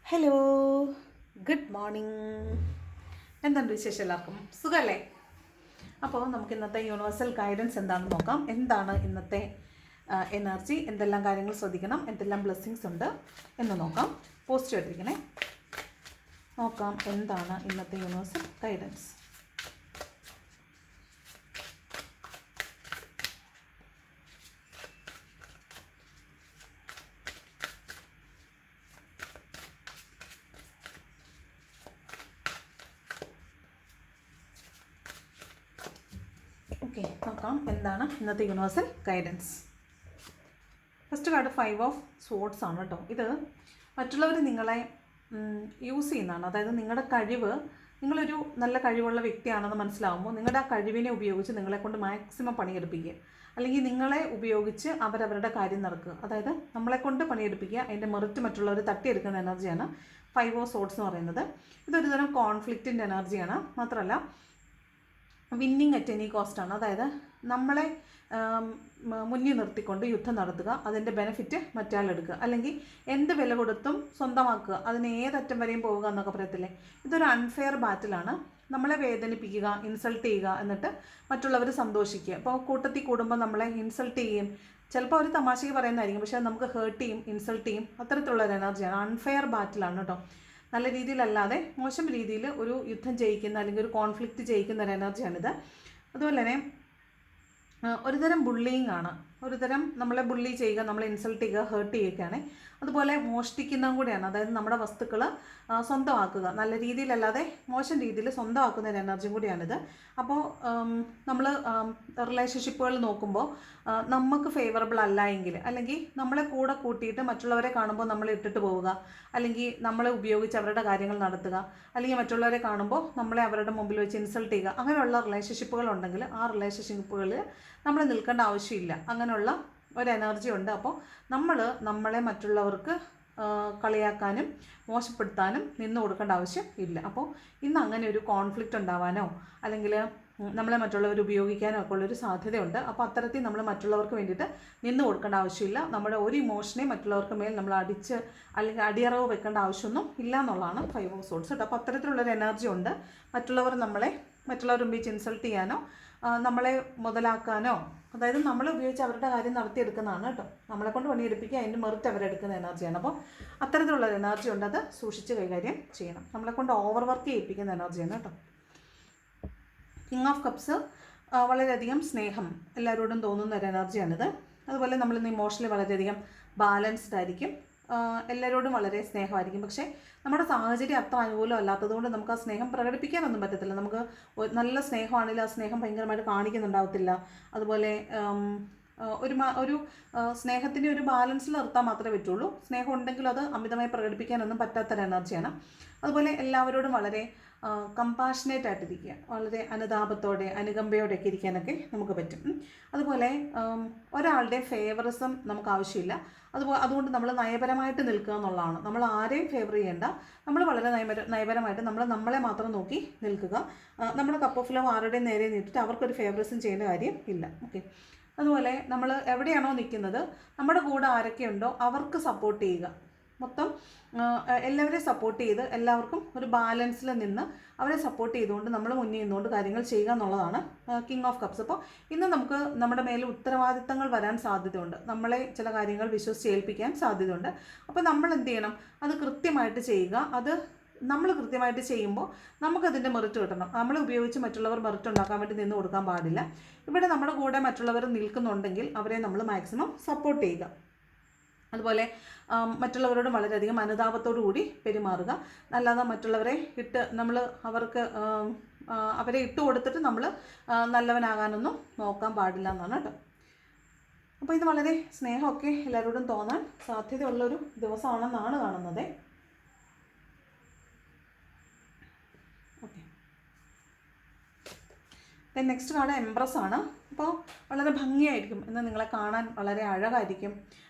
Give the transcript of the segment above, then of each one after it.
Hello, good morning. എന്തുണ്ട് വിശേഷം? എല്ലാവർക്കും സുഖമല്ലേ? അപ്പോൾ നമുക്ക് ഇന്നത്തെ യൂണിവേഴ്സൽ ഗൈഡൻസ് എന്താണെന്ന് നോക്കാം. എന്താണ് ഇന്നത്തെ എനർജി, എന്തെല്ലാം കാര്യങ്ങൾ ശ്രദ്ധിക്കണം, എന്തെല്ലാം ബ്ലെസ്സിങ്സ് ഉണ്ട് എന്ന് നോക്കാം. പോസിറ്റീവ് ആയിട്ടിരിക്കണേ. നോക്കാം എന്താണ് ഇന്നത്തെ യൂണിവേഴ്സൽ ഗൈഡൻസ്. ഓക്കെ, നോക്കാം എന്താണ് ഇന്നത്തെ universal guidance. First card 5 of swords ആണ് കേട്ടോ. ഇത് മറ്റുള്ളവർ നിങ്ങളെ യൂസ് ചെയ്യുന്നതാണ്. അതായത് നിങ്ങളുടെ കഴിവ്, നിങ്ങളൊരു നല്ല കഴിവുള്ള വ്യക്തിയാണെന്ന് മനസ്സിലാവുമ്പോൾ നിങ്ങളുടെ ആ കഴിവിനെ ഉപയോഗിച്ച് നിങ്ങളെക്കൊണ്ട് മാക്സിമം പണിയെടുപ്പിക്കുക, അല്ലെങ്കിൽ നിങ്ങളെ ഉപയോഗിച്ച് അവരവരുടെ കാര്യം നടക്കുക. അതായത് നമ്മളെക്കൊണ്ട് പണിയെടുപ്പിക്കുക, അതിൻ്റെ മെറിറ്റ് മറ്റുള്ളവർ തട്ടിയെടുക്കുന്ന എനർജിയാണ് 5 ഓഫ് സ്വോർഡ്സ് എന്ന് പറയുന്നത്. ഇതൊരു തരം കോൺഫ്ലിക്റ്റിൻ്റെ എനർജിയാണ്. മാത്രമല്ല വിന്നിങ് അറ്റ് എനി കോസ്റ്റാണ്. അതായത് നമ്മളെ മുന്നിൽ നിർത്തിക്കൊണ്ട് യുദ്ധം നടത്തുക, അതിൻ്റെ ബെനിഫിറ്റ് മറ്റാളെടുക്കുക, അല്ലെങ്കിൽ എന്ത് വില കൊടുത്തും സ്വന്തമാക്കുക, അതിന് ഏതറ്റം വരെയും പോവുക എന്നൊക്കെ പറയത്തില്ലേ. ഇതൊരു അൺഫെയർ ബാറ്റിലാണ്. നമ്മളെ വേദനിപ്പിക്കുക, ഇൻസൾട്ട് ചെയ്യുക, എന്നിട്ട് മറ്റുള്ളവർ സന്തോഷിക്കുക. ഇപ്പോൾ കൂട്ടത്തിൽ കൂടുമ്പോൾ നമ്മളെ ഇൻസൾട്ട് ചെയ്യും, ചിലപ്പോൾ ഒരു തമാശയ്ക്ക് പറയുന്നതായിരിക്കും, പക്ഷേ നമുക്ക് ഹേർട്ട് ചെയ്യും, ഇൻസൾട്ട് ചെയ്യും. അത്തരത്തിലുള്ള ഒരു എനർജിയാണ്. അൺഫെയർ ബാറ്റിലാണ് കേട്ടോ. നല്ല രീതിയിലല്ലാതെ മോശം രീതിയിൽ ഒരു യുദ്ധം ജയിക്കുന്ന, അല്ലെങ്കിൽ ഒരു കോൺഫ്ലിക്റ്റ് ജയിക്കുന്ന ഒരു എനർജിയാണിത്. അതുപോലെ തന്നെ ഒരുതരം ബുള്ളിങ് ആണ്. ഒരുതരം നമ്മളെ ബുള്ളി ചെയ്യുക, നമ്മളെ ഇൻസൾട്ട് ചെയ്യുക, ഹേർട്ട് ചെയ്യുകയാണ്. അതുപോലെ മോഷ്ടിക്കുന്നതും കൂടിയാണ്. അതായത് നമ്മുടെ വസ്തുക്കൾ സ്വന്തമാക്കുക, നല്ല രീതിയിലല്ലാതെ മോശം രീതിയിൽ സ്വന്തമാക്കുന്ന ഒരു എനർജിയും കൂടിയാണിത്. അപ്പോൾ നമ്മൾ റിലേഷൻഷിപ്പുകൾ നോക്കുമ്പോൾ നമുക്ക് ഫേവറബിൾ അല്ല എങ്കിൽ, അല്ലെങ്കിൽ നമ്മളെ കൂടെ കൂട്ടിയിട്ട് മറ്റുള്ളവരെ കാണുമ്പോൾ നമ്മൾ ഇട്ടിട്ട് പോവുക, അല്ലെങ്കിൽ നമ്മളെ ഉപയോഗിച്ച് അവരുടെ കാര്യങ്ങൾ നടത്തുക, അല്ലെങ്കിൽ മറ്റുള്ളവരെ കാണുമ്പോൾ നമ്മളെ അവരുടെ മുമ്പിൽ വെച്ച് ഇൻസൾട്ട് ചെയ്യുക, അങ്ങനെയുള്ള റിലേഷൻഷിപ്പുകൾ ഉണ്ടെങ്കിൽ ആ റിലേഷൻഷിപ്പുകളിൽ നമ്മൾ നിൽക്കേണ്ട ആവശ്യമില്ല. അങ്ങനെയുള്ള ഒരു എനർജി ഉണ്ട്. അപ്പോൾ നമ്മളെ മറ്റുള്ളവർക്ക് കളിയാക്കാനും മോശപ്പെടുത്താനും നിന്ന് കൊടുക്കേണ്ട ആവശ്യം ഇല്ല. അപ്പോൾ ഇന്ന് അങ്ങനെ ഒരു കോൺഫ്ലിക്റ്റ് ഉണ്ടാവാനോ അല്ലെങ്കിൽ നമ്മളെ മറ്റുള്ളവർ ഉപയോഗിക്കാനോ ഒക്കെ ഉള്ളൊരു സാധ്യതയുണ്ട്. അപ്പോൾ അത്തരത്തിൽ നമ്മൾ മറ്റുള്ളവർക്ക് വേണ്ടിയിട്ട് നിന്ന് കൊടുക്കേണ്ട ആവശ്യമില്ല. നമ്മുടെ ഒരു ഇമോഷനെ മറ്റുള്ളവർക്ക് മേൽ നമ്മൾ അടിച്ച് അല്ലെങ്കിൽ അടിയറവ് വെക്കേണ്ട ആവശ്യമൊന്നും ഇല്ല എന്നുള്ളതാണ് 5 ഓഫ് സ്വോർഡ്സ് കേട്ടോ. അപ്പോൾ അത്തരത്തിലുള്ളൊരു എനർജി ഉണ്ട്. മറ്റുള്ളവർ ഉപയോഗിച്ച് ഇൻസൾട്ട് ചെയ്യാനോ നമ്മളെ മുതലാക്കാനോ, അതായത് നമ്മളെ ഉപയോഗിച്ച് അവരുടെ കാര്യം നടത്തിയെടുക്കുന്നതാണ് കേട്ടോ. നമ്മളെ കൊണ്ട് പണിയെടുപ്പിക്കുക, അതിൻ്റെ മെറിറ്റ് അവരെടുക്കുന്ന എനർജിയാണ്. അപ്പോൾ അത്തരത്തിലുള്ള എനർജി ഉണ്ട്. അത് സൂക്ഷിച്ച് കൈകാര്യം ചെയ്യണം. നമ്മളെ കൊണ്ട് ഓവർ വർക്ക് ചെയ്യിപ്പിക്കുന്ന എനർജിയാണ് കേട്ടോ. കിങ് ഓഫ് കപ്സ് വളരെയധികം സ്നേഹം എല്ലാവരോടും തോന്നുന്ന ഒരു എനർജിയാണിത്. അതുപോലെ നമ്മളിന്ന് ഇമോഷണലി വളരെയധികം ബാലൻസ്ഡ് ആയിരിക്കും, എല്ലാവരോടും വളരെ സ്നേഹമായിരിക്കും. പക്ഷേ നമ്മുടെ സാഹചര്യം അത്ര അനുകൂലം അല്ലാത്തതുകൊണ്ട് നമുക്ക് ആ സ്നേഹം പ്രകടിപ്പിക്കാനൊന്നും പറ്റത്തില്ല. നമുക്ക് നല്ല സ്നേഹമാണെങ്കിൽ ആ സ്നേഹം ഭയങ്കരമായിട്ട് കാണിക്കുന്നുണ്ടാവത്തില്ല. അതുപോലെ ഒരു സ്നേഹത്തിൻ്റെ ഒരു ബാലൻസിൽ നിർത്താൻ മാത്രമേ പറ്റുള്ളൂ. സ്നേഹം ഉണ്ടെങ്കിലും അത് അമിതമായി പ്രകടിപ്പിക്കാനൊന്നും പറ്റാത്തൊരു എനർജിയാണ്. അതുപോലെ എല്ലാവരോടും വളരെ കമ്പാഷനേറ്റ് ആയിട്ടിരിക്കുക, വളരെ അനുതാപത്തോടെ അനുകമ്പയോടെയൊക്കെ ഇരിക്കാനൊക്കെ നമുക്ക് പറ്റും. അതുപോലെ ഒരാളുടെ ഫേവറിസം നമുക്ക് ആവശ്യമില്ല. അതുകൊണ്ട് നമ്മൾ നയപരമായിട്ട് നിൽക്കുക എന്നുള്ളതാണ്. നമ്മൾ ആരെയും ഫേവർ ചെയ്യേണ്ട. നമ്മൾ വളരെ നയപരമായിട്ട് നമ്മളെ മാത്രം നോക്കി നിൽക്കുക. നമ്മുടെ കപ്പ് ഓഫ് ലവ് ആരുടെയും നേരെ നീട്ടിട്ട് അവർക്കൊരു ഫേവറിസം ചെയ്യേണ്ട കാര്യം ഇല്ല. ഓക്കെ. അതുപോലെ നമ്മൾ എവിടെയാണോ നിൽക്കുന്നത്, നമ്മുടെ കൂടെ ആരൊക്കെയുണ്ടോ അവർക്ക് സപ്പോർട്ട് ചെയ്യുക. മൊത്തം എല്ലാവരെയും സപ്പോർട്ട് ചെയ്ത് എല്ലാവർക്കും ഒരു ബാലൻസിൽ നിന്ന് അവരെ സപ്പോർട്ട് ചെയ്തുകൊണ്ട് നമ്മൾ മുന്നിൽ നിന്നുകൊണ്ട് കാര്യങ്ങൾ ചെയ്യുക എന്നുള്ളതാണ് കിങ് ഓഫ് കപ്സ്. അപ്പോൾ ഇന്ന് നമുക്ക് നമ്മുടെ മേലെ ഉത്തരവാദിത്തങ്ങൾ വരാൻ സാധ്യതയുണ്ട്. നമ്മളെ ചില കാര്യങ്ങൾ വിശ്വസിച്ച് ഏൽപ്പിക്കാൻ സാധ്യതയുണ്ട്. അപ്പോൾ നമ്മൾ എന്ത് ചെയ്യണം? അത് കൃത്യമായിട്ട് ചെയ്യുക. അത് നമ്മൾ കൃത്യമായിട്ട് ചെയ്യുമ്പോൾ നമുക്കതിൻ്റെ മെറിറ്റ് കിട്ടണം. നമ്മളെ ഉപയോഗിച്ച് മറ്റുള്ളവർ മെറിറ്റ് ഉണ്ടാക്കാൻ വേണ്ടി നിന്ന് കൊടുക്കാൻ പാടില്ല. ഇവിടെ നമ്മുടെ കൂടെ മറ്റുള്ളവർ നിൽക്കുന്നുണ്ടെങ്കിൽ അവരെ നമ്മൾ മാക്സിമം സപ്പോർട്ട് ചെയ്യുക. അതുപോലെ മറ്റുള്ളവരോട് വളരെയധികം അനുതാപത്തോടു കൂടി പെരുമാറുക. അല്ലാതെ മറ്റുള്ളവരെ അവരെ ഇട്ട് കൊടുത്തിട്ട് നമ്മൾ നല്ലവനാകാനൊന്നും നോക്കാൻ പാടില്ല എന്നാണ് കേട്ടോ. അപ്പോൾ ഇത് വളരെ സ്നേഹമൊക്കെ എല്ലാവരോടും തോന്നാൻ സാധ്യതയുള്ളൊരു ദിവസമാണെന്നാണ് കാണുന്നത്. ഓക്കെ. നെക്സ്റ്റ് കാർഡ് എംപ്രസ് ആണ്. അപ്പോൾ വളരെ ഭംഗിയായിരിക്കും ഇന്ന്, നിങ്ങളെ കാണാൻ വളരെ അഴകായിരിക്കും.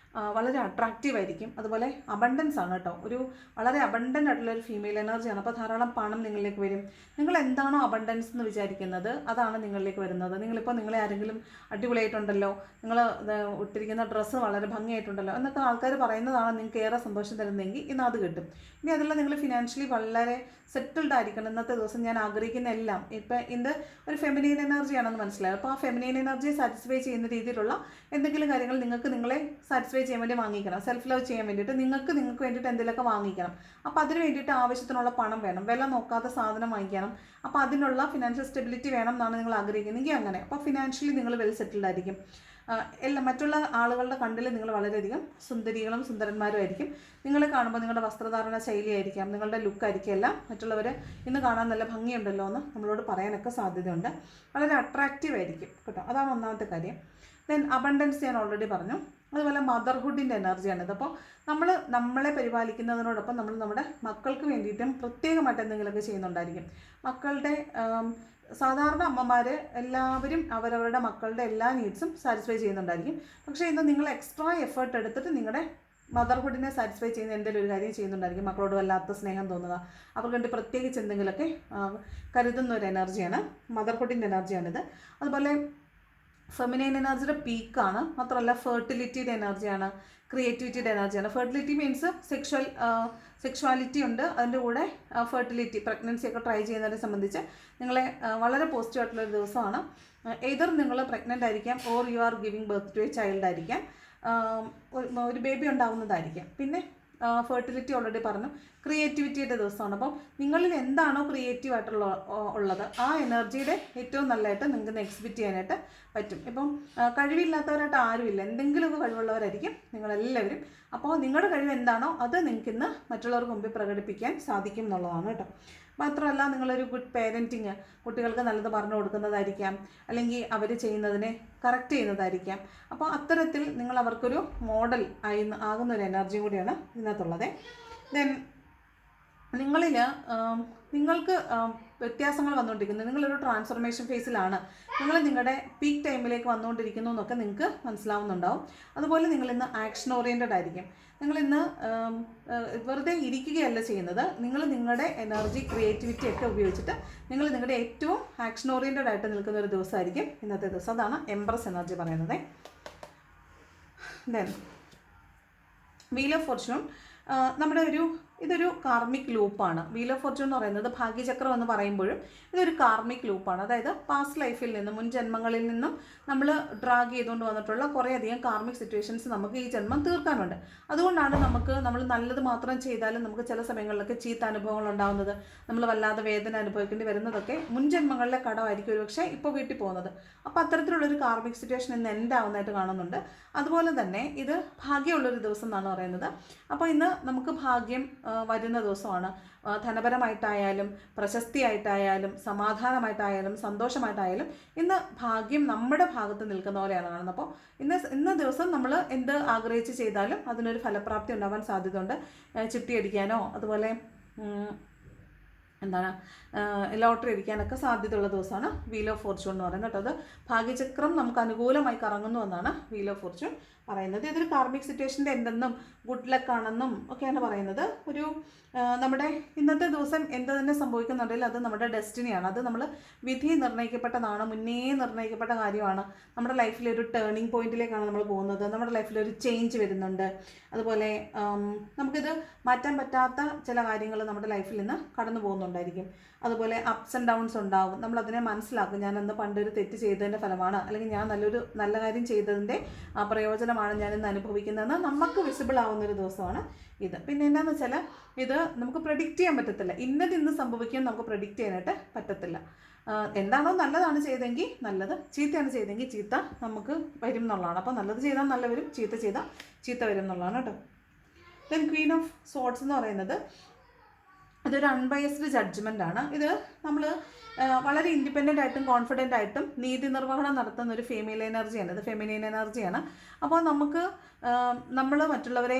വളരെ അട്രാക്റ്റീവ് ആയിരിക്കും. അതുപോലെ അബണ്ടൻസ് ആണ് കേട്ടോ, ഒരു വളരെ അബണ്ടൻ്റ് ആയിട്ടുള്ള ഒരു ഫീമെയിൽ എനർജിയാണ്. അപ്പോൾ ധാരാളം പണം നിങ്ങളിലേക്ക് വരും. നിങ്ങൾ എന്താണോ അബണ്ടൻസ് എന്ന് വിചാരിക്കുന്നത് അതാണ് നിങ്ങളിലേക്ക് വരുന്നത്. നിങ്ങളിപ്പോൾ നിങ്ങളെ ആരെങ്കിലും അടിപൊളിയായിട്ടുണ്ടല്ലോ, നിങ്ങൾ ഇട്ടിരിക്കുന്ന ഡ്രസ്സ് വളരെ ഭംഗിയായിട്ടുണ്ടല്ലോ എന്നൊക്കെ ആൾക്കാർ പറയുന്നതാണ് നിങ്ങൾക്ക് ഏറെ സന്തോഷം തരുന്നതെങ്കിൽ ഇന്ന് അത് കിട്ടും. ഇനി അതെല്ലാം നിങ്ങൾ ഫിനാൻഷ്യലി വളരെ സെറ്റിൽഡ് ആയിരിക്കണം. ഇന്നത്തെ ദിവസം ഞാൻ ആഗ്രഹിക്കുന്ന എല്ലാം ഇപ്പം ഇത് ഒരു ഫെമിനൈൻ എനർജിയാണെന്ന് മനസ്സിലായി. അപ്പോൾ ആ ഫെമിനൈൻ എനർജിയെ സാറ്റിസ്ഫൈ ചെയ്യുന്ന രീതിയിലുള്ള എന്തെങ്കിലും കാര്യങ്ങൾ നിങ്ങൾക്ക് നിങ്ങളെ സാറ്റിസ്ഫൈ ചെയ്യാൻ വേണ്ടി വാങ്ങിക്കണം. സെൽഫ് ലവ് ചെയ്യാൻ വേണ്ടിയിട്ട് നിങ്ങൾക്ക് വേണ്ടിയിട്ട് എന്തെങ്കിലുമൊക്കെ വാങ്ങിക്കണം. അപ്പോൾ അതിന് വേണ്ടിയിട്ട് ആവശ്യത്തിനുള്ള പണം വേണം, വില നോക്കാത്ത സാധനം വാങ്ങിക്കണം. അപ്പോൾ അതിനുള്ള ഫിനാൻഷ്യൽ സ്റ്റെബിലിറ്റി വേണം എന്നാണ് നിങ്ങൾ ആഗ്രഹിക്കുന്നതെങ്കിൽ അങ്ങനെ. അപ്പോൾ ഫിനാൻഷ്യലി നിങ്ങൾ വെൽ സെറ്റിൽഡ് ആയിരിക്കും. എല്ലാം മറ്റുള്ള ആളുകളുടെ കണ്ടിൽ നിങ്ങൾ വളരെയധികം സുന്ദരികളും സുന്ദരന്മാരും ആയിരിക്കും. നിങ്ങളെ കാണുമ്പോൾ നിങ്ങളുടെ വസ്ത്രധാരണ ശൈലിയായിരിക്കാം, നിങ്ങളുടെ ലുക്കായിരിക്കും എല്ലാം മറ്റുള്ളവർ ഇന്ന് കാണാൻ നല്ല ഭംഗിയുണ്ടല്ലോ എന്ന് നമ്മളോട് പറയാനൊക്കെ സാധ്യതയുണ്ട്. വളരെ അട്രാക്റ്റീവ് ആയിരിക്കും കേട്ടോ, അതാണ് ഒന്നാമത്തെ കാര്യം. ദെൻ അബണ്ടൻസ് ഞാൻ ഓൾറെഡി പറഞ്ഞു. അതുപോലെ മദർഹുഡിൻ്റെ എനർജിയാണിത്. അപ്പോൾ നമ്മളെ പരിപാലിക്കുന്നതിനോടൊപ്പം നമ്മൾ നമ്മുടെ മക്കൾക്ക് വേണ്ടിയിട്ടും പ്രത്യേകമായിട്ട് എന്തെങ്കിലുമൊക്കെ ചെയ്യുന്നുണ്ടായിരിക്കും. മക്കളുടെ സാധാരണ അമ്മമാർ എല്ലാവരും അവരവരുടെ മക്കളുടെ എല്ലാ നീഡ്സും സാറ്റിസ്ഫൈ ചെയ്യുന്നുണ്ടായിരിക്കും. പക്ഷേ ഇന്ന് നിങ്ങൾ എക്സ്ട്രാ എഫേർട്ട് എടുത്തിട്ട് നിങ്ങളുടെ മദർഹുഡിനെ സാറ്റിസ്ഫൈ ചെയ്യുന്ന എന്തെങ്കിലും ഒരു കാര്യം ചെയ്യുന്നുണ്ടായിരിക്കും. മക്കളോട് വല്ലാത്ത സ്നേഹം തോന്നുക, അവർക്ക് വേണ്ടി പ്രത്യേകിച്ച് എന്തെങ്കിലുമൊക്കെ കരുതുന്ന ഒരു എനർജിയാണ്, മദർഹുഡിൻ്റെ എനർജിയാണിത്. അതുപോലെ ഫെമിനൈൻ എനർജിയുടെ പീക്കാണ്. മാത്രമല്ല ഫെർട്ടിലിറ്റിയുടെ എനർജിയാണ്, ക്രിയേറ്റിവിറ്റിയുടെ എനർജിയാണ്. ഫെർട്ടിലിറ്റി മീൻസ് സെക്ഷുവാലിറ്റി ഉണ്ട്, അതിൻ്റെ കൂടെ ഫെർട്ടിലിറ്റി, പ്രഗ്നൻസി ഒക്കെ ട്രൈ ചെയ്യുന്നതിനെ സംബന്ധിച്ച് നിങ്ങളെ വളരെ പോസിറ്റീവ് ആയിട്ടുള്ളൊരു ദിവസമാണ്. എയ്തർ നിങ്ങൾ പ്രഗ്നൻ്റ് ആയിരിക്കാം or you are giving birth to a child ആയിരിക്കാം, ഒരു ബേബി ഉണ്ടാവുന്നതായിരിക്കാം. പിന്നെ ഫെർട്ടിലിറ്റി ഓൾറെഡി പറഞ്ഞു. ക്രിയേറ്റിവിറ്റിയുടെ ദിവസമാണ്. അപ്പം നിങ്ങളിൽ എന്താണോ ക്രിയേറ്റീവ് ഉള്ളത് ആ എനർജിയുടെ ഏറ്റവും നല്ലതായിട്ട് നിങ്ങൾക്ക് എക്സിബിറ്റ് ചെയ്യാനായിട്ട് പറ്റും. ഇപ്പം കഴിവില്ലാത്തവരായിട്ട് ആരുമില്ല, എന്തെങ്കിലുമൊക്കെ കഴിവുള്ളവരായിരിക്കും നിങ്ങളെല്ലാവരും. അപ്പോൾ നിങ്ങളുടെ കഴിവ് എന്താണോ അത് നിങ്ങൾക്ക് ഇന്ന് മറ്റുള്ളവർക്ക് മുമ്പിൽ പ്രകടിപ്പിക്കാൻ സാധിക്കും എന്നുള്ളതാണ് കേട്ടോ. മാത്രമല്ല നിങ്ങളൊരു ഗുഡ് പേരൻറ്റിങ്, കുട്ടികൾക്ക് നല്ലത് പറഞ്ഞു കൊടുക്കുന്നതായിരിക്കാം, അല്ലെങ്കിൽ അവർ ചെയ്യുന്നതിനെ കറക്റ്റ് ചെയ്യുന്നതായിരിക്കാം. അപ്പോൾ അത്തരത്തിൽ നിങ്ങൾ അവർക്കൊരു മോഡൽ ആകുന്ന ഒരു എനർജിയും കൂടിയാണ് ഇതിനകത്തുള്ളത്. ദെൻ നിങ്ങൾക്ക് വ്യത്യാസങ്ങൾ വന്നുകൊണ്ടിരിക്കുന്നത്, നിങ്ങളൊരു ട്രാൻസ്ഫോർമേഷൻ ഫേസിലാണ്, നിങ്ങൾ നിങ്ങളുടെ പീക്ക് ടൈമിലേക്ക് വന്നുകൊണ്ടിരിക്കുന്നു എന്നൊക്കെ നിങ്ങൾക്ക് മനസ്സിലാവുന്നുണ്ടാവും. അതുപോലെ നിങ്ങളിന്ന് ആക്ഷൻ ഓറിയൻറ്റഡ് ആയിരിക്കും. നിങ്ങളിന്ന് വെറുതെ ഇരിക്കുകയല്ല ചെയ്യുന്നത്, നിങ്ങൾ നിങ്ങളുടെ എനർജി, ക്രിയേറ്റിവിറ്റി ഒക്കെ ഉപയോഗിച്ചിട്ട് നിങ്ങൾ നിങ്ങളുടെ ഏറ്റവും ആക്ഷൻ ഓറിയൻറ്റഡ് ആയിട്ട് നിൽക്കുന്ന ഒരു ദിവസമായിരിക്കും ഇന്നത്തെ ദിവസം. അതാണ് എംപ്രസ് എനർജി പറയുന്നത്. ദെൻ വീൽ ഓഫ് ഫോർച്യൂൺ നമ്മുടെ ഇതൊരു കാർമിക് ലൂപ്പാണ്. വീൽ ഓഫ് ഫോർച്യൂൺ എന്ന് പറയുന്നത് ഭാഗ്യചക്രം എന്ന് പറയുമ്പോഴും ഇതൊരു കാർമിക് ലൂപ്പാണ്. അതായത് പാസ്റ്റ് ലൈഫിൽ നിന്നും മുൻ ജന്മങ്ങളിൽ നിന്നും നമ്മൾ ഡ്രാഗ് ചെയ്തുകൊണ്ട് വന്നിട്ടുള്ള കുറേയധികം കാർമിക് സിറ്റുവേഷൻസ് നമുക്ക് ഈ ജന്മം തീർക്കാനുണ്ട്. അതുകൊണ്ടാണ് നമ്മൾ നല്ലത് മാത്രം ചെയ്താലും നമുക്ക് ചില സമയങ്ങളിലൊക്കെ ചീത്ത അനുഭവങ്ങൾ ഉണ്ടാകുന്നത്, നമ്മൾ വല്ലാതെ വേദന അനുഭവിക്കേണ്ടി വരുന്നതൊക്കെ മുൻ ജന്മങ്ങളിലെ കടമായിരിക്കും ഒരു പക്ഷേ ഇപ്പോൾ വീട്ടിൽ പോകുന്നത്. അപ്പോൾ അത്തരത്തിലുള്ളൊരു കാർമിക് സിറ്റുവേഷൻ ഇന്ന് എൻഡ് ആവുന്നതായിട്ട് കാണുന്നുണ്ട്. അതുപോലെ തന്നെ ഇത് ഭാഗ്യമുള്ളൊരു ദിവസം എന്നാണ് പറയുന്നത്. അപ്പോൾ ഇന്ന് നമുക്ക് ഭാഗ്യം വരുന്ന ദിവസമാണ്. ധനപരമായിട്ടായാലും പ്രശസ്തിയായിട്ടായാലും സമാധാനമായിട്ടായാലും സന്തോഷമായിട്ടായാലും ഇന്ന് ഭാഗ്യം നമ്മുടെ ഭാഗത്ത് നിൽക്കുന്ന പോലെയാണ് കാണുന്നത്. അപ്പോൾ ഇന്ന ദിവസം നമ്മൾ എന്ത് ആഗ്രഹിച്ച് ചെയ്താലും അതിനൊരു ഫലപ്രാപ്തി ഉണ്ടാവാൻ സാധ്യതയുണ്ട്. ചിട്ടി അടിക്കാനോ അതുപോലെ ലോട്ടറി അടിക്കാനൊക്കെ സാധ്യതയുള്ള ദിവസമാണ് വീൽ ഓഫ് ഫോർച്യൂൺ എന്ന് പറയുന്നത് കേട്ടോ. അത് ഭാഗ്യചക്രം നമുക്ക് അനുകൂലമായി കറങ്ങുന്നു എന്നാണ് വീൽ ഓഫ് ഫോർച്യൂൺ പറയുന്നത്. ഇതൊരു കാർമിക് സിറ്റുവേഷൻ്റെ എന്തെന്നും ഗുഡ് ലക്ക് ആണെന്നും ഒക്കെയാണ് പറയുന്നത്. നമ്മുടെ ഇന്നത്തെ ദിവസം എന്ത് തന്നെ സംഭവിക്കുന്നുണ്ടെങ്കിൽ അത് നമ്മുടെ ഡെസ്റ്റിനിയാണ്. അത് നമ്മൾ വിധി നിർണ്ണയിക്കപ്പെട്ടതാണ്, മുന്നേ നിർണ്ണയിക്കപ്പെട്ട കാര്യമാണ്. നമ്മുടെ ലൈഫിലെ ഒരു ടേണിംഗ് പോയിന്റിലേക്കാണ് നമ്മൾ പോകുന്നത്. നമ്മുടെ ലൈഫിലൊരു ചേഞ്ച് വരുന്നുണ്ട്. അതുപോലെ നമുക്കിത് മാറ്റാൻ പറ്റാത്ത ചില കാര്യങ്ങൾ നമ്മുടെ ലൈഫിൽ നിന്ന് കടന്നു പോകുന്നുണ്ടായിരിക്കും. അതുപോലെ അപ്സ് ആൻഡ് ഡൗൺസ് ഉണ്ടാവും. നമ്മളതിനെ മനസ്സിലാക്കും, ഞാനന്ന് പണ്ടൊരു തെറ്റ് ചെയ്തതിൻ്റെ ഫലമാണ്, അല്ലെങ്കിൽ ഞാൻ നല്ല കാര്യം ചെയ്തതിൻ്റെ പ്രയോജനമാണ് ഞാനിന്ന് അനുഭവിക്കുന്നതെന്ന് നമുക്ക് വിസിബിൾ ആവുന്നൊരു ദിവസമാണ് ഇത്. പിന്നെ എന്താണെന്ന് വെച്ചാൽ ഇത് നമുക്ക് പ്രെഡിക്റ്റ് ചെയ്യാൻ പറ്റത്തില്ല. ഇന്ന് സംഭവിക്കുമെന്ന് നമുക്ക് പ്രെഡിക്റ്റ് ചെയ്യാനായിട്ട് പറ്റത്തില്ല. എന്താണോ നല്ലതാണ് ചെയ്തെങ്കിൽ നല്ലത്, ചീത്തയാണ് ചെയ്തെങ്കിൽ ചീത്ത നമുക്ക് വരും എന്നുള്ളതാണ്. അപ്പോൾ നല്ലത് ചെയ്താൽ നല്ല വരും, ചീത്ത ചെയ്താൽ ചീത്ത വരും എന്നുള്ളതാണ് കേട്ടോ. ദെൻ ക്വീൻ ഓഫ് സോർട്സ് എന്ന് പറയുന്നത് ഇതൊരു അൺബയസ്ഡ് ജഡ്ജ്മെൻ്റ് ആണ്. ഇത് നമ്മൾ വളരെ ഇൻഡിപെൻഡൻ്റ് ആയിട്ടും കോൺഫിഡൻ്റ് ആയിട്ടും നീതി നിർവഹണം നടത്തുന്ന ഒരു ഫീമെയിൽ എനർജിയാണ്. ഇത് ഫെമിനൈൻ എനർജിയാണ്. അപ്പോൾ നമുക്ക് നമ്മൾ മറ്റുള്ളവരെ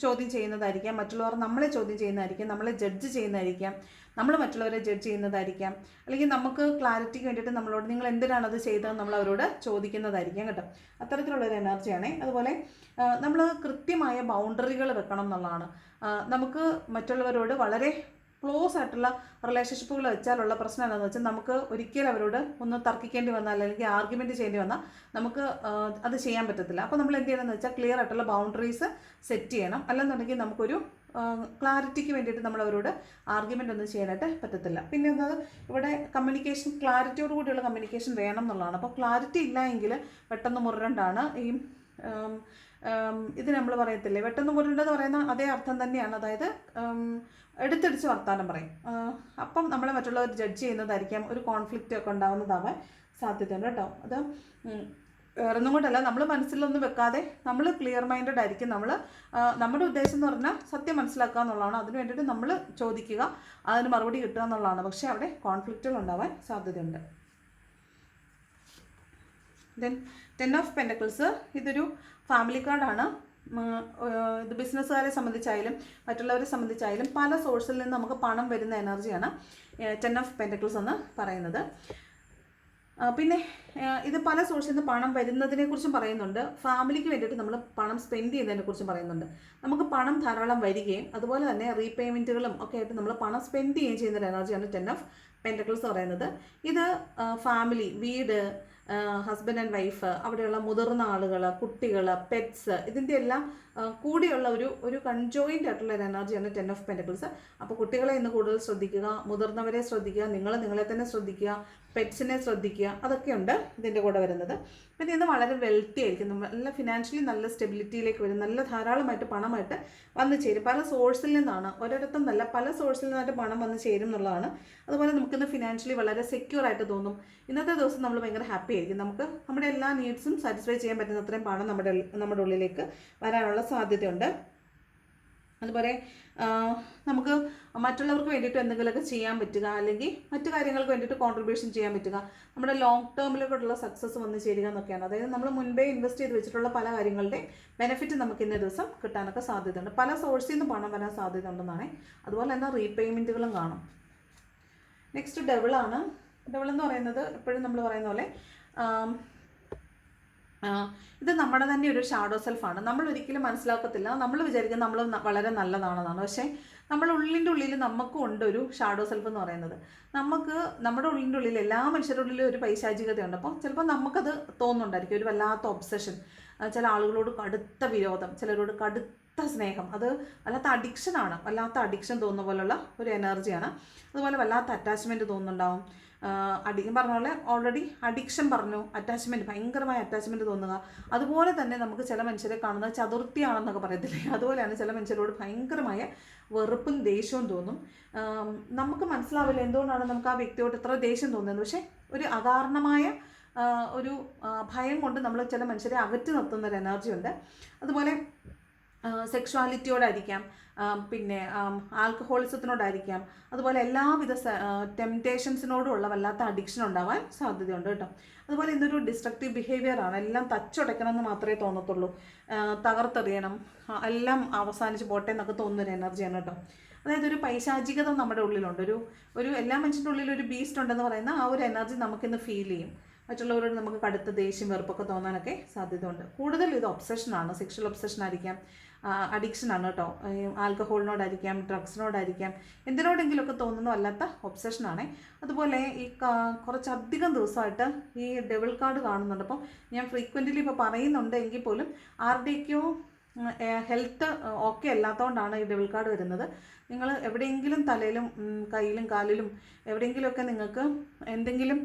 ചോദ്യം ചെയ്യുന്നതായിരിക്കാം, മറ്റുള്ളവർ നമ്മളെ ചോദ്യം ചെയ്യുന്നതായിരിക്കാം, നമ്മളെ ജഡ്ജ് ചെയ്യുന്നതായിരിക്കാം, നമ്മൾ മറ്റുള്ളവരെ ജഡ്ജ് ചെയ്യുന്നതായിരിക്കാം, അല്ലെങ്കിൽ നമുക്ക് ക്ലാരിറ്റിക്ക് വേണ്ടിയിട്ട് നമ്മളോട് നിങ്ങൾ എന്തിനാണ് അത് ചെയ്തതെന്ന് നമ്മൾ അവരോട് ചോദിക്കുന്നതായിരിക്കാം കേട്ടോ. അത്തരത്തിലുള്ളൊരു എനർജിയാണ്. അതുപോലെ നമ്മൾ കൃത്യമായ ബൗണ്ടറികൾ വെക്കണം എന്നുള്ളതാണ്. നമുക്ക് മറ്റുള്ളവരോട് വളരെ ക്ലോസ് ആയിട്ടുള്ള റിലേഷൻഷിപ്പുകൾ വെച്ചാലുള്ള പ്രശ്നം എന്താണെന്ന് വെച്ചാൽ നമുക്ക് ഒരിക്കലും അവരോട് ഒന്ന് തർക്കിക്കേണ്ടി വന്നാൽ അല്ലെങ്കിൽ ആർഗ്യുമെൻറ്റ് ചെയ്യേണ്ടി വന്നാൽ നമുക്ക് അത് ചെയ്യാൻ പറ്റത്തില്ല. അപ്പോൾ നമ്മൾ എന്ത് ചെയ്യണമെന്ന് വെച്ചാൽ ക്ലിയർ ആയിട്ടുള്ള ബൗണ്ടറീസ് സെറ്റ് ചെയ്യണം. അല്ലെന്നുണ്ടെങ്കിൽ നമുക്കൊരു ക്ലാരിറ്റിക്ക് വേണ്ടിയിട്ട് നമ്മൾ അവരോട് ആർഗ്യുമെൻ്റ് ഒന്നും ചെയ്യാനായിട്ട് പറ്റത്തില്ല. പിന്നെ എന്നത് ഇവിടെ കമ്മ്യൂണിക്കേഷൻ, ക്ലാരിറ്റിയോട് കൂടിയുള്ള കമ്മ്യൂണിക്കേഷൻ വേണം എന്നുള്ളതാണ്. അപ്പോൾ ക്ലാരിറ്റി ഇല്ല എങ്കിൽ പെട്ടെന്ന് മുരണ്ടാണ് ഈ ഇത് നമ്മൾ പറയത്തില്ലേ, പെട്ടെന്ന് മുരണ്ടെന്ന് പറയുന്ന അതേ അർത്ഥം തന്നെയാണ്. അതായത് എടുത്തടിച്ച് വർത്താനം പറയും. അപ്പം നമ്മളെ മറ്റുള്ളവർ ജഡ്ജ് ചെയ്യുന്നതായിരിക്കാം, ഒരു കോൺഫ്ലിക്റ്റ് ഒക്കെ ഉണ്ടാകുന്നതാവാൻ സാധ്യതയുണ്ട് കേട്ടോ. അത് വേറൊന്നും കൊണ്ടല്ല, നമ്മൾ മനസ്സിലൊന്നും വെക്കാതെ നമ്മൾ ക്ലിയർ മൈൻഡഡ് ആയിരിക്കും. നമ്മുടെ ഉദ്ദേശം എന്ന് പറഞ്ഞാൽ സത്യം മനസ്സിലാക്കുക എന്നുള്ളതാണ്. അതിന് വേണ്ടിയിട്ട് നമ്മൾ ചോദിക്കുക, അതിന് മറുപടി കിട്ടുക എന്നുള്ളതാണ്. പക്ഷേ അവിടെ കോൺഫ്ലിക്റ്റുകൾ ഉണ്ടാവാൻ സാധ്യതയുണ്ട്. ദെൻ 10 ഓഫ് പെൻറ്റക്കിൾസ്, ഇതൊരു ഫാമിലി കാർഡാണ്. ഇത് ബിസിനസ്സുകാരെ സംബന്ധിച്ചായാലും മറ്റുള്ളവരെ സംബന്ധിച്ചായാലും പല സോഴ്സിൽ നിന്ന് നമുക്ക് പണം വരുന്ന എനർജിയാണ് 10 ഓഫ് പെൻറ്റക്കിൾസ് എന്ന് പറയുന്നത്. പിന്നെ ഇത് പല സോഴ്സിൽ നിന്ന് പണം വരുന്നതിനെക്കുറിച്ചും പറയുന്നുണ്ട്, ഫാമിലിക്ക് വേണ്ടിയിട്ട് നമ്മൾ പണം സ്പെൻഡ് ചെയ്യുന്നതിനെക്കുറിച്ചും പറയുന്നുണ്ട്. നമുക്ക് പണം ധാരാളം വരികയും അതുപോലെ തന്നെ റീപേയ്മെൻറ്റുകളും ഒക്കെ ആയിട്ട് നമ്മൾ പണം സ്പെൻഡ് ചെയ്യുകയും ചെയ്യുന്ന ഒരു എനർജിയാണ് 10 ഓഫ് പെൻറ്റക്കിൾസ് പറയുന്നത്. ഇത് ഫാമിലി, വീട്, ഹസ്ബൻഡ് ആൻഡ് വൈഫ്, അവിടെയുള്ള മുതിർന്ന ആളുകൾ, കുട്ടികൾ, പെറ്റ്സ്, ഇതിൻ്റെ എല്ലാം കൂടിയുള്ള ഒരു കൺജോയിൻ്റ് ആയിട്ടുള്ള ഒരു എനർജിയാണ് 10 ഓഫ് പെൻറ്റക്കിൾസ്. അപ്പോൾ കുട്ടികളെ ഇന്ന് കൂടുതൽ ശ്രദ്ധിക്കുക, മുതിർന്നവരെ ശ്രദ്ധിക്കുക, നിങ്ങളെ തന്നെ ശ്രദ്ധിക്കുക, പെറ്റ്സിനെ ശ്രദ്ധിക്കുക, അതൊക്കെയുണ്ട് ഇതിൻ്റെ കൂടെ വരുന്നത്. പിന്നെ ഇന്ന് വളരെ വെൽത്തി ആയിരിക്കും, നല്ല ഫിനാൻഷ്യലി നല്ല സ്റ്റെബിലിറ്റിയിലേക്ക് വരും, നല്ല ധാരാളമായിട്ട് പണമായിട്ട് വന്നു ചേരും. പല സോഴ്സിൽ നിന്നാണ്, ഒരിടത്തും നല്ല പല സോഴ്സിൽ നിന്നായിട്ട് പണം വന്ന് ചേരും എന്നുള്ളതാണ്. അതുപോലെ നമുക്കിന്ന് ഫിനാൻഷ്യലി വളരെ സെക്യൂർ ആയിട്ട് തോന്നും. ഇന്നത്തെ ദിവസം നമ്മൾ ഭയങ്കര ഹാപ്പി ആയിരിക്കും. നമുക്ക് നമ്മുടെ എല്ലാ നീഡ്സും സാറ്റിസ്ഫൈ ചെയ്യാൻ പറ്റുന്ന അത്രയും പണം നമ്മുടെ ഉള്ളിലേക്ക് വരാനുള്ള സാധ്യതയുണ്ട്. അതുപോലെ നമുക്ക് മറ്റുള്ളവർക്ക് വേണ്ടിയിട്ട് എന്തെങ്കിലുമൊക്കെ ചെയ്യാൻ പറ്റുക, അല്ലെങ്കിൽ മറ്റു കാര്യങ്ങൾക്ക് വേണ്ടിയിട്ട് കോൺട്രിബ്യൂഷൻ ചെയ്യാൻ പറ്റുക, നമ്മുടെ ലോങ് ടേമിലേക്കുള്ള സക്സസ് വന്ന് ചേരുക എന്നൊക്കെയാണ്. അതായത് നമ്മൾ മുൻപേ ഇൻവെസ്റ്റ് ചെയ്ത് വെച്ചിട്ടുള്ള പല കാര്യങ്ങളുടെ ബെനിഫിറ്റ് നമുക്ക് ഇന്നേ ദിവസം കിട്ടാനൊക്കെ സാധ്യതയുണ്ട്. പല സോഴ്സിൽ നിന്ന് പണം വരാൻ സാധ്യതയുണ്ടെന്നാണ്. അതുപോലെ തന്നെ റീപേയ്മെൻറ്റുകളും കാണും. നെക്സ്റ്റ് ഡെവിളാണ്. ഡെവിൾ എന്ന് പറയുന്നത് എപ്പോഴും നമ്മൾ പറയുന്ന പോലെ ഇത് നമ്മുടെ തന്നെ ഒരു ഷാഡോ സെൽഫാണ്. നമ്മൾ ഒരിക്കലും മനസ്സിലാക്കത്തില്ല, നമ്മൾ വിചാരിക്കും നമ്മൾ വളരെ നല്ലതാണെന്നാണ്. പക്ഷേ നമ്മുടെ ഉള്ളിൽ നമുക്കും ഉണ്ട് ഒരു ഷാഡോ സെൽഫ് എന്ന് പറയുന്നത്. നമ്മുടെ ഉള്ളിൽ എല്ലാ മനുഷ്യരുടെ ഉള്ളിലും ഒരു പൈശാചികതയുണ്ട്. അപ്പോൾ ചിലപ്പോൾ നമുക്കത് തോന്നുന്നുണ്ടായിരിക്കും, ഒരു വല്ലാത്ത ഒബ്സഷൻ, ചില ആളുകളോട് കടുത്ത വിരോധം, ചിലരോട് കടുത്ത സ്നേഹം, അത് വല്ലാത്ത അഡിക്ഷനാണ്, വല്ലാത്ത അഡിക്ഷൻ തോന്നുന്ന പോലുള്ള ഒരു എനർജിയാണ്. അതുപോലെ വല്ലാത്ത അറ്റാച്ച്മെൻറ്റ് തോന്നുന്നുണ്ടാവും. പറഞ്ഞ പോലെ ഓൾറെഡി അഡിക്ഷൻ പറഞ്ഞു, അറ്റാച്ച്മെൻറ്റ്, ഭയങ്കരമായ അറ്റാച്ച്മെൻറ്റ് തോന്നുക. അതുപോലെ തന്നെ നമുക്ക് ചില മനുഷ്യരെ കാണുന്നത് ചതുർത്ഥിയാണെന്നൊക്കെ പറയത്തില്ലേ, അതുപോലെയാണ് ചില മനുഷ്യരോട് ഭയങ്കരമായ വെറുപ്പും ദേഷ്യവും തോന്നും. നമുക്ക് മനസ്സിലാവില്ല എന്തുകൊണ്ടാണ് നമുക്ക് ആ വ്യക്തിയോട് ഇത്ര ദേഷ്യം തോന്നുന്നത്. പക്ഷേ ഒരു അകാരണമായ ഒരു ഭയം കൊണ്ട് നമ്മൾ ചില മനുഷ്യരെ അകറ്റി നിർത്തുന്നൊരു എനർജി ഉണ്ട്. അതുപോലെ സെക്ഷുവാലിറ്റിയോടായിരിക്കാം, പിന്നെ ആൽക്കഹോളിസത്തിനോടായിരിക്കാം, അതുപോലെ എല്ലാവിധ ടെംപ്റ്റേഷൻസിനോടുമുള്ള വല്ലാത്ത അഡിക്ഷൻ ഉണ്ടാവാൻ സാധ്യതയുണ്ട് കേട്ടോ. അതുപോലെ ഇന്നൊരു ഡിസ്ട്രക്റ്റീവ് ബിഹേവിയറാണ്. എല്ലാം തച്ചുടയ്ക്കണം എന്ന് മാത്രമേ തോന്നത്തുള്ളൂ, തകർത്തെറിയണം, എല്ലാം അവസാനിച്ച് പോട്ടെ എന്നൊക്കെ തോന്നുന്നൊരു എനർജിയാണ് കേട്ടോ. അതായത് ഒരു പൈശാചികത നമ്മുടെ ഉള്ളിലുണ്ട്, ഒരു എല്ലാ മനുഷ്യൻ്റെ ഉള്ളിൽ ഒരു ബീസ്റ്റ് ഉണ്ടെന്ന് പറയുന്ന ആ ഒരു എനർജി നമുക്കിന്ന് ഫീൽ ചെയ്യും. മറ്റുള്ളവരോട് നമുക്ക് കടുത്ത ദേഷ്യം വെറുപ്പൊക്കെ തോന്നാനൊക്കെ സാധ്യതയുണ്ട്. കൂടുതൽ ഇത് ഒബ്സഷനാണ്, സെക്ഷൽ ഒബ്സഷൻ ആയിരിക്കാം, അഡിക്ഷനാണ് കേട്ടോ. ആൽക്കഹോളിനോടായിരിക്കാം, ഡ്രഗ്സിനോടായിരിക്കാം, എന്തിനോടെങ്കിലുമൊക്കെ തോന്നുന്ന വല്ലാത്ത ഒബ്സഷനാണ്. അതുപോലെ ഈ കുറച്ചധികം ദിവസമായിട്ട് ഈ ഡെവിൾ കാർഡ് കാണുന്നുണ്ട്. അപ്പം ഞാൻ ഫ്രീക്വൻ്റ്ലി ഇപ്പോൾ പറയുന്നുണ്ട് എങ്കിൽ പോലും ആരുടെയൊക്കെയോ ഹെൽത്ത് ഓക്കെ അല്ലാത്തതുകൊണ്ടാണ് ഈ ഡെവിൾ കാർഡ് വരുന്നത്. നിങ്ങൾ എവിടെയെങ്കിലും തലയിലും കയ്യിലും കാലിലും എവിടെയെങ്കിലുമൊക്കെ നിങ്ങൾക്ക് എന്തെങ്കിലും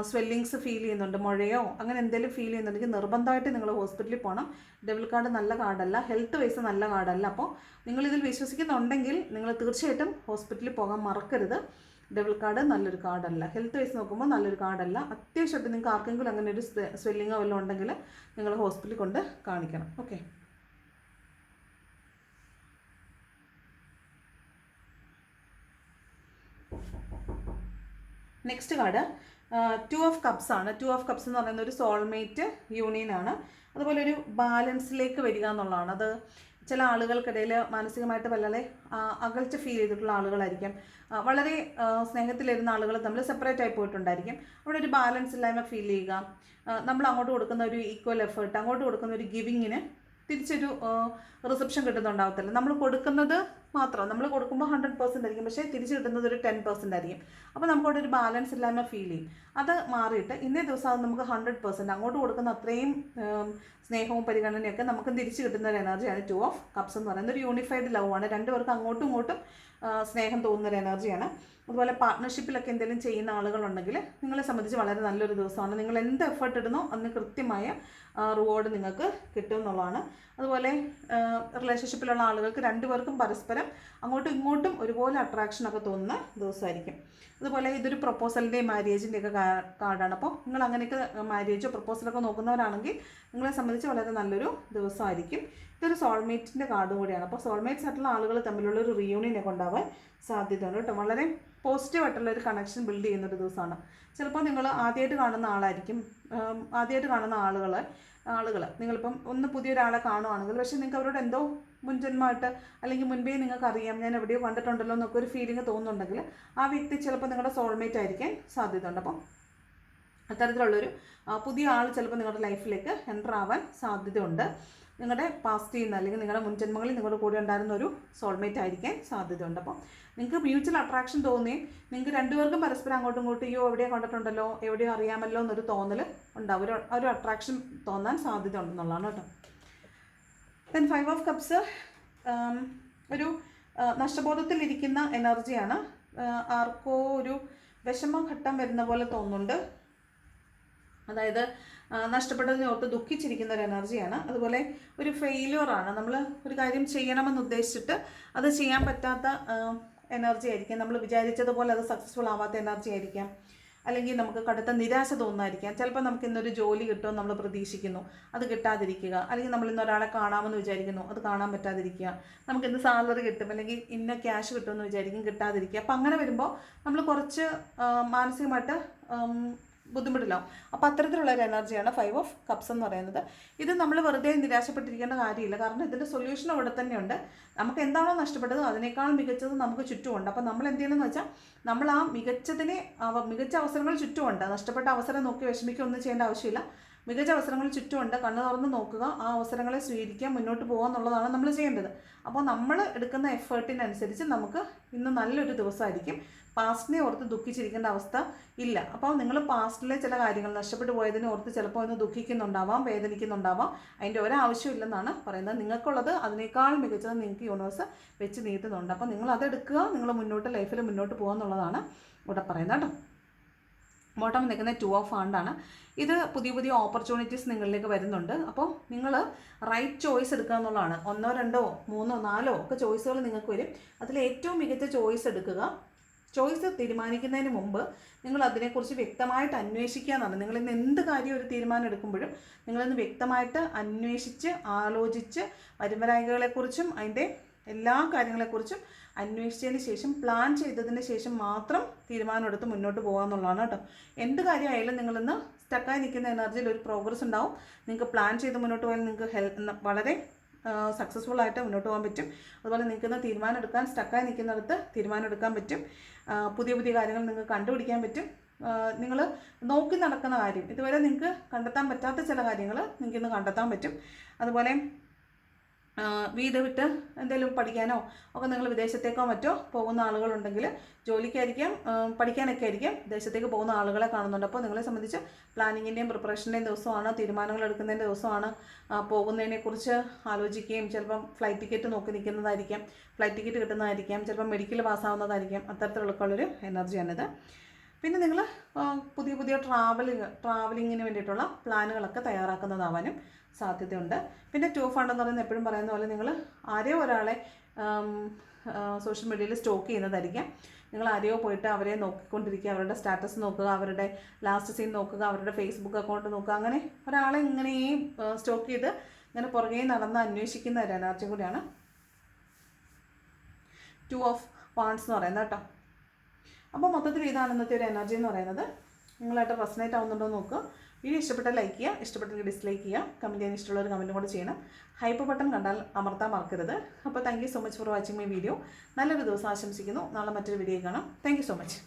സ്വെല്ലിങ്സ് ഫീൽ ചെയ്യുന്നുണ്ട്, മുഴയോ അങ്ങനെ എന്തെങ്കിലും ഫീൽ ചെയ്യുന്നുണ്ടെങ്കിൽ നിർബന്ധമായിട്ട് നിങ്ങൾ ഹോസ്പിറ്റലിൽ പോകണം. ഡെവിൾ കാർഡ് നല്ല കാർഡല്ല, ഹെൽത്ത് വൈസ് നല്ല കാർഡല്ല. അപ്പോൾ നിങ്ങളിതിൽ വിശ്വസിക്കുന്നുണ്ടെങ്കിൽ നിങ്ങൾ തീർച്ചയായിട്ടും ഹോസ്പിറ്റലിൽ പോകാൻ മറക്കരുത്. ഡെവിൾ കാർഡ് നല്ലൊരു കാർഡല്ല, ഹെൽത്ത് വൈസ് നോക്കുമ്പോൾ നല്ലൊരു കാർഡല്ല. അത്യാവശ്യമായിട്ട് നിങ്ങൾക്ക് ആർക്കെങ്കിലും അങ്ങനെ ഒരു സ്വെല്ലിങ്ങോ വല്ലതും ഉണ്ടെങ്കിൽ നിങ്ങൾ ഹോസ്പിറ്റലിൽ കൊണ്ട് കാണിക്കണം. Okay, next card two of cups ആണ്. ടു ഓഫ് കപ്സ് എന്ന് പറയുന്ന ഒരു സോൾമേറ്റ് യൂണിയനാണ്. അതുപോലെ ഒരു ബാലൻസിലേക്ക് വരിക എന്നുള്ളതാണ്. അത് ചില ആളുകൾക്കിടയിൽ മാനസികമായിട്ട് വളരെ അകൽച്ച ഫീൽ ചെയ്തിട്ടുള്ള ആളുകളായിരിക്കും. വളരെ സ്നേഹത്തിലിരുന്ന ആളുകൾ തമ്മിൽ സെപ്പറേറ്റ് ആയി പോയിട്ടുണ്ടായിരിക്കും. അവിടെ ഒരു ബാലൻസ് ഇല്ലായ്മ ഫീൽ ചെയ്യുക. നമ്മൾ അങ്ങോട്ട് കൊടുക്കുന്ന ഒരു ഈക്വൽ എഫേർട്ട്, അങ്ങോട്ട് കൊടുക്കുന്ന ഒരു ഗിവിങ്ങിന് തിരിച്ചൊരു റിസപ്ഷൻ കിട്ടുന്നുണ്ടാവത്തില്ല. നമ്മൾ കൊടുക്കുന്നത് മാത്രം, നമ്മൾ കൊടുക്കുമ്പോൾ 100% ആയിരിക്കും, പക്ഷേ തിരിച്ച് കിട്ടുന്നത് ഒരു 10% ആയിരിക്കും. അപ്പോൾ നമുക്കവിടെ ഒരു ബാലൻസ് ഇല്ലായ്മ ഫീൽ ചെയ്യും. അത് മാറിയിട്ട് ഇന്നേ ദിവസം അത് നമുക്ക് 100% അങ്ങോട്ട് കൊടുക്കുന്ന അത്രയും സ്നേഹവും പരിഗണനയൊക്കെ നമുക്ക് തിരിച്ച് കിട്ടുന്ന ഒരു എനർജിയാണ് ടു ഓഫ് കപ്സ് എന്ന് പറയുന്നത്. ഒരു യൂണിഫൈഡ് ലവ് ആണ്. രണ്ടുപേർക്ക് അങ്ങോട്ടും ഇങ്ങോട്ടും സ്നേഹം തോന്നുന്നൊരു എനർജിയാണ്. അതുപോലെ പാർട്ട്ണർഷിപ്പിലൊക്കെ എന്തെങ്കിലും ചെയ്യുന്ന ആളുകളുണ്ടെങ്കിൽ നിങ്ങളെ സംബന്ധിച്ച് വളരെ നല്ലൊരു ദിവസമാണ്. നിങ്ങൾ എന്ത് എഫേർട്ട് ഇടുന്നോ അതിന് കൃത്യമായ റിവാർഡ് നിങ്ങൾക്ക് കിട്ടും എന്നുള്ളതാണ്. അതുപോലെ റിലേഷൻഷിപ്പിലുള്ള ആളുകൾക്ക് രണ്ടുപേർക്കും പരസ്പരം അങ്ങോട്ടും ഇങ്ങോട്ടും ഒരുപോലെ അട്രാക്ഷനൊക്കെ തോന്നുന്ന ദിവസമായിരിക്കും. അതുപോലെ ഇതൊരു പ്രപ്പോസലിൻ്റെയും മാരേജിൻ്റെയൊക്കെ കാർഡാണ്. അപ്പോൾ നിങ്ങൾ അങ്ങനെയൊക്കെ മാരേജോ പ്രപ്പോസലൊക്കെ നോക്കുന്നവരാണെങ്കിൽ നിങ്ങളെ സംബന്ധിച്ച് വളരെ നല്ലൊരു ദിവസമായിരിക്കും. ഇതൊരു സോൾമേറ്റിൻ്റെ കാർഡ് കൂടിയാണ്. അപ്പോൾ സോൾമേറ്റ്സ് ആയിട്ടുള്ള ആളുകൾ തമ്മിലുള്ള ഒരു റിയൂണിയനൊക്കെ ഉണ്ടാവാൻ സാധ്യതയുണ്ട് കേട്ടോ. വളരെ പോസിറ്റീവായിട്ടുള്ള ഒരു കണക്ഷൻ ബിൽഡ് ചെയ്യുന്നൊരു ദിവസമാണ്. ചിലപ്പോൾ നിങ്ങൾ ആദ്യമായിട്ട് കാണുന്ന ആളായിരിക്കും. ആദ്യമായിട്ട് കാണുന്ന ആളുകൾ നിങ്ങളിപ്പം ഒന്ന് പുതിയൊരാളെ കാണുവാണെങ്കിൽ, പക്ഷേ നിങ്ങൾക്ക് അവരോട് എന്തോ മുൻജന്മമായിട്ട് അല്ലെങ്കിൽ മുൻപേ നിങ്ങൾക്കറിയാം, ഞാൻ എവിടെയോ കണ്ടിട്ടുണ്ടല്ലോ എന്നൊക്കെ ഒരു ഫീലിംഗ് തോന്നുന്നുണ്ടെങ്കിൽ ആ വ്യക്തി ചിലപ്പോൾ നിങ്ങളുടെ സോൾമേറ്റ് ആയിരിക്കാൻ സാധ്യതയുണ്ട്. അപ്പം അത്തരത്തിലുള്ളൊരു പുതിയ ആൾ ചിലപ്പോൾ നിങ്ങളുടെ ലൈഫിലേക്ക് എൻ്റർ ആവാൻ സാധ്യതയുണ്ട്. നിങ്ങളുടെ പാസ്റ്റിൽ നിന്ന് അല്ലെങ്കിൽ നിങ്ങളുടെ മുൻജന്മങ്ങളിൽ നിങ്ങളുടെ കൂടെ ഉണ്ടായിരുന്ന ഒരു സോൾമേറ്റ് ആയിരിക്കാൻ സാധ്യതയുണ്ട്. അപ്പം നിങ്ങൾക്ക് മ്യൂച്വൽ അട്രാക്ഷൻ തോന്നുകയും നിങ്ങൾക്ക് രണ്ടുപേർക്കും പരസ്പരം അങ്ങോട്ടും ഇങ്ങോട്ടും എവിടെയോ കണ്ടിട്ടുണ്ടല്ലോ, എവിടെയോ അറിയാമല്ലോ എന്നൊരു തോന്നൽ ഉണ്ടാവും. ഒരു അട്രാക്ഷൻ തോന്നാൻ സാധ്യത ഉണ്ടെന്നുള്ളതാണ് കേട്ടോ. ദെൻ 5 ഓഫ് കപ്സ് ഒരു നഷ്ടബോധത്തിലിരിക്കുന്ന എനർജിയാണ്. ആർക്കോ ഒരു വിഷമഘട്ടം വരുന്ന പോലെ തോന്നുന്നുണ്ട്. അതായത് നഷ്ടപ്പെട്ടതിനെ ഓർത്ത് ദുഃഖിച്ചിരിക്കുന്ന ഒരു എനർജിയാണ്. അതുപോലെ ഒരു ഫെയിലിയറാണ്. നമ്മൾ ഒരു കാര്യം ചെയ്യണമെന്ന് ഉദ്ദേശിച്ചിട്ട് അത് ചെയ്യാൻ പറ്റാത്ത എനർജി ആയിരിക്കാം. നമ്മൾ വിചാരിച്ചതുപോലെ അത് സക്സസ്ഫുൾ ആവാത്ത എനർജി ആയിരിക്കാം. അല്ലെങ്കിൽ നമുക്ക് കടുത്ത നിരാശ തോന്നുമായിരിക്കാം. ചിലപ്പോൾ നമുക്ക് ഇന്നൊരു ജോലി കിട്ടുമെന്ന് നമ്മൾ പ്രതീക്ഷിക്കുന്നു, അത് കിട്ടാതിരിക്കുക. അല്ലെങ്കിൽ നമ്മൾ ഇന്ന് ഒരാളെ കാണാമെന്ന് വിചാരിക്കുന്നു, അത് കാണാൻ പറ്റാതിരിക്കുക. നമുക്ക് ഇന്ന് സാലറി കിട്ടും അല്ലെങ്കിൽ ഇന്ന ക്യാഷ് കിട്ടുമെന്ന് വിചാരിക്കും, കിട്ടാതിരിക്കുക. അപ്പം അങ്ങനെ വരുമ്പോൾ നമ്മൾ കുറച്ച് മാനസികമായിട്ട് ബുദ്ധിമുട്ടിലാവും. അപ്പോൾ അത്തരത്തിലുള്ള ഒരു എനർജിയാണ് 5 ഓഫ് കപ്സ് എന്ന് പറയുന്നത്. ഇത് നമ്മൾ വെറുതെ നിരാശപ്പെട്ടിരിക്കേണ്ട കാര്യമില്ല. കാരണം ഇതിൻ്റെ സൊല്യൂഷൻ അവിടെ തന്നെയുണ്ട്. നമുക്ക് എന്താണോ നഷ്ടപ്പെട്ടത് അതിനേക്കാൾ മികച്ചത് നമുക്ക് ചുറ്റുമുണ്ട്. അപ്പോൾ നമ്മൾ എന്ത് ചെയ്യണമെന്ന് വെച്ചാൽ നമ്മൾ ആ മികച്ച അവസരങ്ങൾ ചുറ്റുമുണ്ട്. നഷ്ടപ്പെട്ട അവസരം നോക്കി വിഷമിക്കുകയൊന്നും ചെയ്യേണ്ട ആവശ്യമില്ല. മികച്ച അവസരങ്ങൾ ചുറ്റുമുണ്ട്. കണ്ണു തുറന്ന് നോക്കുക, ആ അവസരങ്ങളെ സ്വീകരിക്കാൻ മുന്നോട്ട് പോകുക എന്നുള്ളതാണ് നമ്മൾ ചെയ്യേണ്ടത്. അപ്പോൾ നമ്മൾ എടുക്കുന്ന എഫേർട്ടിനനുസരിച്ച് നമുക്ക് ഇന്ന് നല്ലൊരു ദിവസമായിരിക്കും. പാസ്റ്റിനെ ഓർത്ത് ദുഃഖിച്ചിരിക്കേണ്ട അവസ്ഥ ഇല്ല. അപ്പോൾ നിങ്ങൾ പാസ്റ്റിലെ ചില കാര്യങ്ങൾ നഷ്ടപ്പെട്ടു പോയതിനെ ഓർത്ത് ചിലപ്പോൾ ഒന്ന് ദുഃഖിക്കുന്നുണ്ടാവാം, വേദനിക്കുന്നുണ്ടാവാം. അതിൻ്റെ ഒരാവശ്യമില്ലെന്നാണ് പറയുന്നത്. നിങ്ങൾക്കുള്ളത് അതിനേക്കാൾ മികച്ചത് നിങ്ങൾക്ക് യൂണിവേഴ്സ് വെച്ച് നീട്ടുന്നുണ്ട്. അപ്പോൾ നിങ്ങൾ അതെടുക്കുക, നിങ്ങൾ ലൈഫിൽ മുന്നോട്ട് പോകുക എന്നുള്ളതാണ് ഇവിടെ പറയുന്നത് കേട്ടോ. ബോട്ടം നിൽക്കുന്ന 2 ഓഫ് ഹാൻഡാണ്. ഇത് പുതിയ പുതിയ ഓപ്പർച്യൂണിറ്റീസ് നിങ്ങളിലേക്ക് വരുന്നുണ്ട്. അപ്പോൾ നിങ്ങൾ റൈറ്റ് ചോയ്സ് എടുക്കുക എന്നുള്ളതാണ്. 1, 2, 3, 4 ഒക്കെ ചോയ്സുകൾ നിങ്ങൾക്ക് വരും. അതിൽ ഏറ്റവും മികച്ച ചോയ്സ് എടുക്കുക. ചോയ്സ് തീരുമാനിക്കുന്നതിന് മുമ്പ് നിങ്ങൾ അതിനെക്കുറിച്ച് വ്യക്തമായിട്ട് അന്വേഷിക്കുക എന്നാണ്. നിങ്ങളിന്ന് എന്ത് കാര്യം ഒരു തീരുമാനം എടുക്കുമ്പോഴും നിങ്ങളിന്ന് വ്യക്തമായിട്ട് അന്വേഷിച്ച് ആലോചിച്ച് വരുംവരായികളെക്കുറിച്ചും അതിൻ്റെ എല്ലാ കാര്യങ്ങളെക്കുറിച്ചും അന്വേഷിച്ചതിന് ശേഷം പ്ലാൻ ചെയ്തതിന് ശേഷം മാത്രം തീരുമാനമെടുത്ത് മുന്നോട്ട് പോകുക എന്നുള്ളതാണ് കേട്ടോ. എന്ത് കാര്യമായാലും നിങ്ങളിന്ന് സ്റ്റക്കായി നിൽക്കുന്ന എനർജിയിൽ ഒരു പ്രോഗ്രസ് ഉണ്ടാവും. നിങ്ങൾക്ക് പ്ലാൻ ചെയ്ത് മുന്നോട്ട് പോയാൽ നിങ്ങൾക്ക് വളരെ സക്സസ്ഫുൾ ആയിട്ട് മുന്നോട്ട് പോകാൻ പറ്റും. അതുപോലെ നിങ്ങൾക്ക് തീരുമാനം എടുക്കാൻ സ്റ്റക്കായി നിൽക്കുന്നിടത്ത് തീരുമാനം എടുക്കാൻ പറ്റും. പുതിയ പുതിയ കാര്യങ്ങൾ നിങ്ങൾക്ക് കണ്ടുപിടിക്കാൻ പറ്റും. നിങ്ങൾ നോക്കി നടക്കുന്ന കാര്യം ഇതുവരെ നിങ്ങൾക്ക് കണ്ടെത്താൻ പറ്റാത്ത ചില കാര്യങ്ങൾ നിങ്ങൾക്കിന്ന് കണ്ടെത്താൻ പറ്റും. അതുപോലെ വീട് വിട്ട് എന്തെങ്കിലും പഠിക്കാനോ ഒക്കെ നിങ്ങൾ വിദേശത്തേക്കോ മറ്റോ പോകുന്ന ആളുകളുണ്ടെങ്കിൽ ജോലിക്കായിരിക്കാം പഠിക്കാനൊക്കെ ആയിരിക്കാം വിദേശത്തേക്ക് പോകുന്ന ആളുകളെ കാണുന്നുണ്ട്. അപ്പോൾ നിങ്ങളെ സംബന്ധിച്ച് പ്ലാനിങ്ങിൻ്റെയും പ്രിപ്പറേഷൻ്റെയും ദിവസമാണ്, തീരുമാനങ്ങൾ എടുക്കുന്നതിൻ്റെ ദിവസമാണ്. പോകുന്നതിനെക്കുറിച്ച് ആലോചിക്കുകയും ചിലപ്പം ഫ്ലൈറ്റ് ടിക്കറ്റ് നോക്കി നിൽക്കുന്നതായിരിക്കാം, ഫ്ലൈറ്റ് ടിക്കറ്റ് കിട്ടുന്നതായിരിക്കാം, ചിലപ്പം മെഡിക്കൽ പാസ്സാവുന്നതായിരിക്കാം. അത്തരത്തിലുള്ളൊരു എനർജിയാണിത്. പിന്നെ നിങ്ങൾ പുതിയ പുതിയ ട്രാവലിങ്ങിന് വേണ്ടിയിട്ടുള്ള പ്ലാനുകളൊക്കെ തയ്യാറാക്കുന്നതാവാനും സാധ്യതയുണ്ട്. പിന്നെ 2 ഓഫ് ഹാൻഡ് എന്ന് പറയുന്നത് എപ്പോഴും പറയുന്ന പോലെ നിങ്ങൾ ആരെയോ ഒരാളെ സോഷ്യൽ മീഡിയയിൽ സ്റ്റോക്ക് ചെയ്യുന്നതായിരിക്കാം. നിങ്ങൾ ആരെയോ പോയിട്ട് അവരെ നോക്കിക്കൊണ്ടിരിക്കുക, അവരുടെ സ്റ്റാറ്റസ് നോക്കുക, അവരുടെ ലാസ്റ്റ് സീൻ നോക്കുക, അവരുടെ ഫേസ്ബുക്ക് അക്കൗണ്ട് നോക്കുക. അങ്ങനെ ഒരാളെ ഇങ്ങനെ സ്റ്റോക്ക് ചെയ്ത് ഇങ്ങനെ പുറകെ നടന്ന് അന്വേഷിക്കുന്ന ഒരു എനർജി കൂടിയാണ് 2 ഓഫ് വാണ്ട്സ് എന്ന് പറയുന്നത് കേട്ടോ. അപ്പോൾ മൊത്തത്തിൽ ഇതാണ് ഇന്നത്തെ ഒരു എനർജി എന്ന് പറയുന്നത്. നിങ്ങളായിട്ട് റെസനേറ്റ് ആവുന്നുണ്ടോ എന്ന് നോക്കുക. വീഡിയോ ഇഷ്ടപ്പെട്ടാൽ ലൈക്ക് ചെയ്യുക, ഇഷ്ടപ്പെട്ടെങ്കിൽ ഡിസ്ലൈക്ക് ചെയ്യുക, കമൻറ്റ് ചെയ്യാൻ ഇഷ്ടമുള്ളൊരു കമൻറ്റും കൂടെ ചെയ്യണം. ഹൈപ്പ് ബട്ടൺ കണ്ടാൽ അമർത്താൻ മറക്കരുത്. അപ്പോൾ thank you so much for watching my video. നല്ലൊരു ദിവസം ആശംസിക്കുന്നു. നാളെ മറ്റൊരു വീഡിയോ കാണാം. Thank you so much.